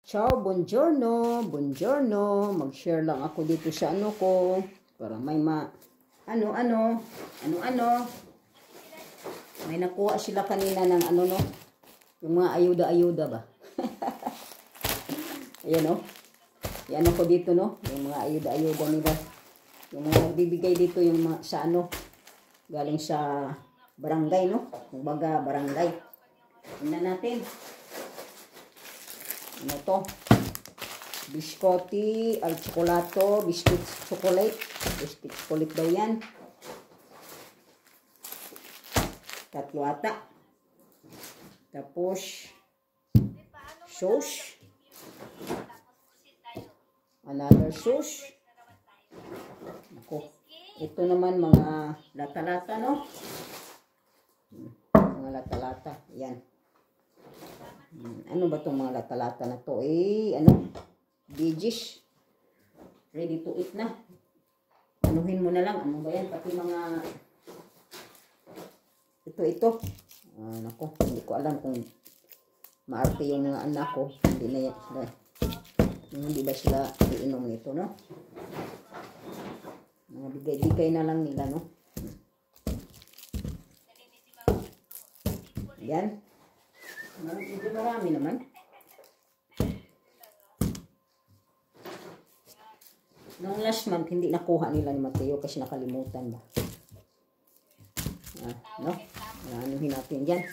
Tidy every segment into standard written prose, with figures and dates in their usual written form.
Ciao, buongiorno, buongiorno. Mag-share lang ako dito sa ano ko para may ano. May nakuha sila kanina ng ano no, yung mga ayuda-ayuda ba. Ayan no. Yan ako dito no, yung mga ayuda-ayuda nila. Yung mga nagbibigay dito yung mga, sa ano, galing sa barangay no. Kumbaga barangay. Tingnan natin. Ano to? Biscotti al cioccolato, biscuit chocolate. Biscuit chocolate daw yan. Tatlo ata. Tapos, sauce. Another sauce. Ako. Ito naman mga lata-lata, no? Mga lata-lata. Yan. Ano ba itong mga lata-lata na to? Ano? Veggies. Ready to eat na. Anuhin mo na lang. Ano ba yan? Pati mga ito. Nako, hindi ko alam kung maarte yung mga anak ko. Hindi na yan sila. Hindi ba sila iinom nito, no? Mga bigay-bigay na lang nila, no? Yan. Medyo marami naman. Noong last month, hindi nakuha nila ni Mateo kasi nakalimutan ba. No? Anuhin natin dyan.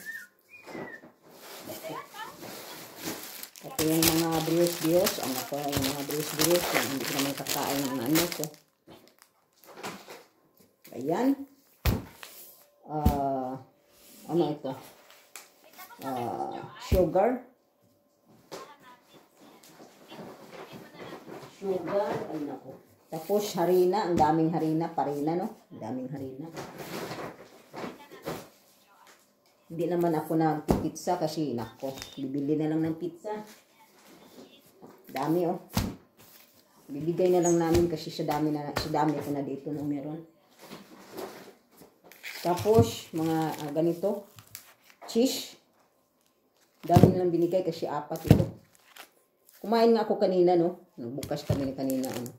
Ito yung mga brios-brios. Ano ko, yung mga brios-brios. Hindi ko naman kakain ng ano ko. Ayan. Ano ito? Sugar. Ay nako. Tapos harina, ang daming harina, parina no? Ang daming harina. Hindi naman ako nagpipizza kasi nako, bibili na lang ng pizza. Dami oh. Bibigay na lang namin kasi sa dami ko na dito no meron. Tapos mga ganito, cheese. Dami nilang binigay kasi 4 ito. Kumain nga ako kanina, no? Nagbukas kami kanina, ano.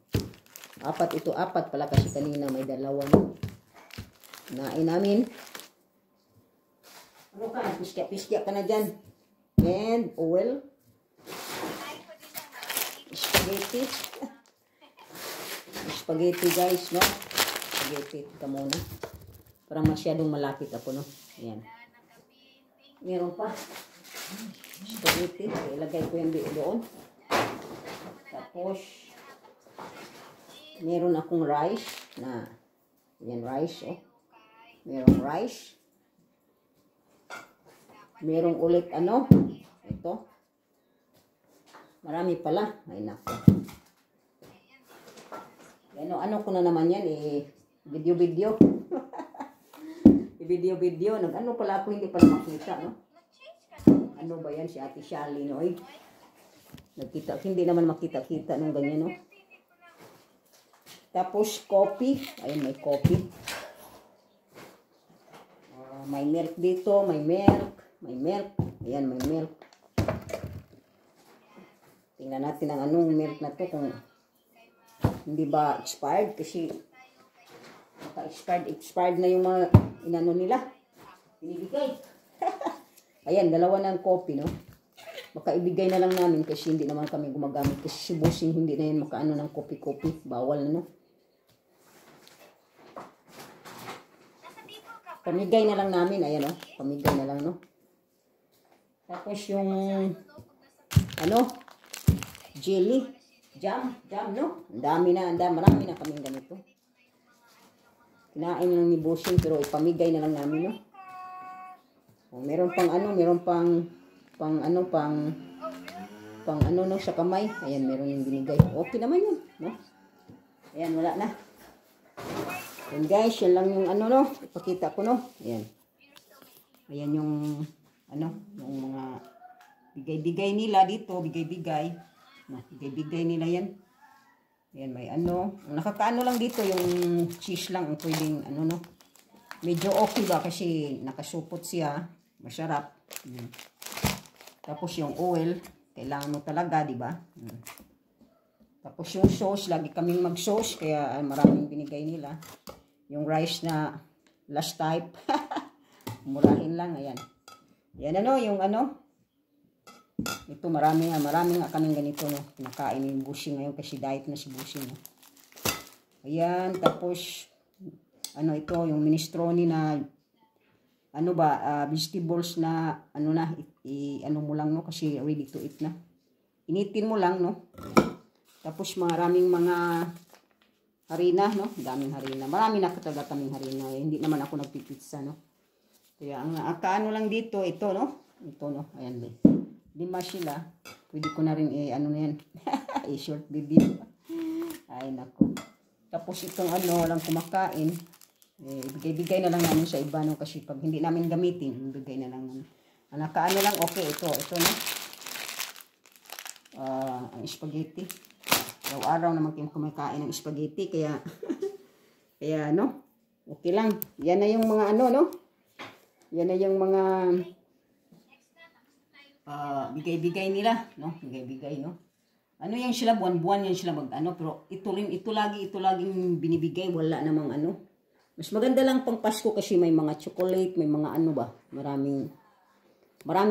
4 ito, 4 pala kasi kanina may 2, no? Nain namin. Ano ka? Piskia ka na dyan. And oil. Spaghetti. Spaghetti, guys, no? Spaghetti. Ika muna. Parang masyadong malapit ako, no? Ayan. Meron pa. Spaghetti. Ilagay ko yung doon. Tapos, meron akong rice na, yan rice, oh. Merong rice. Merong ulit, ano, ito. Marami pala. Ay, nako. Ano ko na naman yan, video. Video. Nag-ano pala ako, hindi pala makita, no? Ano ba yan, si Ate Shally, no? Nagkita, hindi naman makita-kita nung ganyan, no? Tapos, coffee. Ayun, may coffee. May milk dito, may milk. Ayan, may milk. Tingnan natin ang anong milk na to kung hindi ba expired kasi expired na yung mga inano nila. Binibigay. Ayan, 2 ng coffee, no? Baka ibigay na lang namin kasi hindi naman kami gumagamit. Kasi si Bossing hindi na yan makaano ng kopi-kopi. Bawal na, no? Pamigay na lang namin. Ayan, no? Pamigay na lang, no? Tapos yung, ano? Jelly. Jam, no? Marami na kaming ganito. Kinain lang ni Bossing pero ipamigay na lang namin, no? Meron pang ano no sa kamay. Ayan, meron yung binigay. Okay naman yun, no? Ayan, wala na. Ayan guys, yan lang yung ano no, ipakita ko no. Ayan. Ayan yung ano, yung mga bigay-bigay nila dito, bigay-bigay nila yan. Ayan, may ano, nakakaano lang dito yung cheese lang ang pwedeng ano no. Medyo okay ba kasi nakasupot siya. Masarap. Tapos yung oil. Kailangan mo talaga, di ba? Tapos yung sauce, lagi kaming mag-sauce, kaya maraming binigay nila. Yung rice na last type. Murahin lang, ayan. Yan ano, yung ano. Ito, marami nga kaming ganito, no. Pinakain yung Bushing ngayon kasi diet na si Bushing, no. Ayan, tapos, ano ito, yung minestrone na, ano ba, vegetables na, ano na, ano mo lang, no, kasi ready to eat na. Initin mo lang, no. Tapos maraming mga harina, no. Daming harina. Marami na talaga kaming harina. Hindi naman ako nagpipizza, no. Kaya ang akaano lang dito, ito, no. Ito, no. Ayan, lima sila. Pwede ko na rin, ano na yan. I-short video. Ay, nako. Tapos itong ano, lang kumakain. Ibigay-bigay na lang namin sa iba, no. Kasi pag hindi namin gamitin, ibigay na lang namin. Ang nakaano lang, okay, ito, no. Ang spaghetti. Araw-araw naman kayo kumakain ng spaghetti, kaya, kaya, no. Okay lang. Yan na yung mga ano, no. Yan na yung mga bigay-bigay nila, no? Bigay-bigay, no? Ano yan sila, buwan-buwan yan sila mag-ano, pero ito laging binibigay, wala namang ano. Mas maganda lang pang Pasko kasi may mga chocolate, may mga ano ba, marami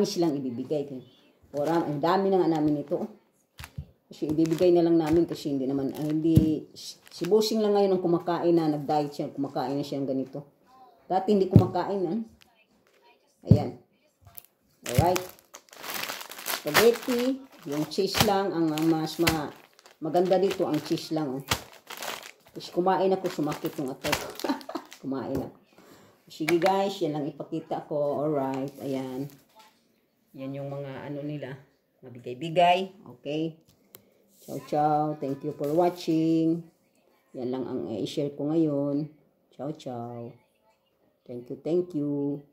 silang ibibigay. Ang dami na nga namin ito. Kasi ibibigay na lang namin kasi hindi naman, si Bossing lang ngayon ang kumakain na, nag-diet siya, kumakain na siya ng ganito. Dati hindi kumakain na. Ayan. Alright. Spaghetti, yung cheese lang, ang mas maganda dito, ang cheese lang. Oh. Kasi kumain ako, sumakit yung atay ko. Kumain ako. Sige guys, yan lang ipakita ko. Alright, ayan. Yan yung mga ano nila, mabigay-bigay. Okay. Ciao, ciao. Thank you for watching. Yan lang ang i-share ko ngayon. Ciao, ciao. Thank you, thank you.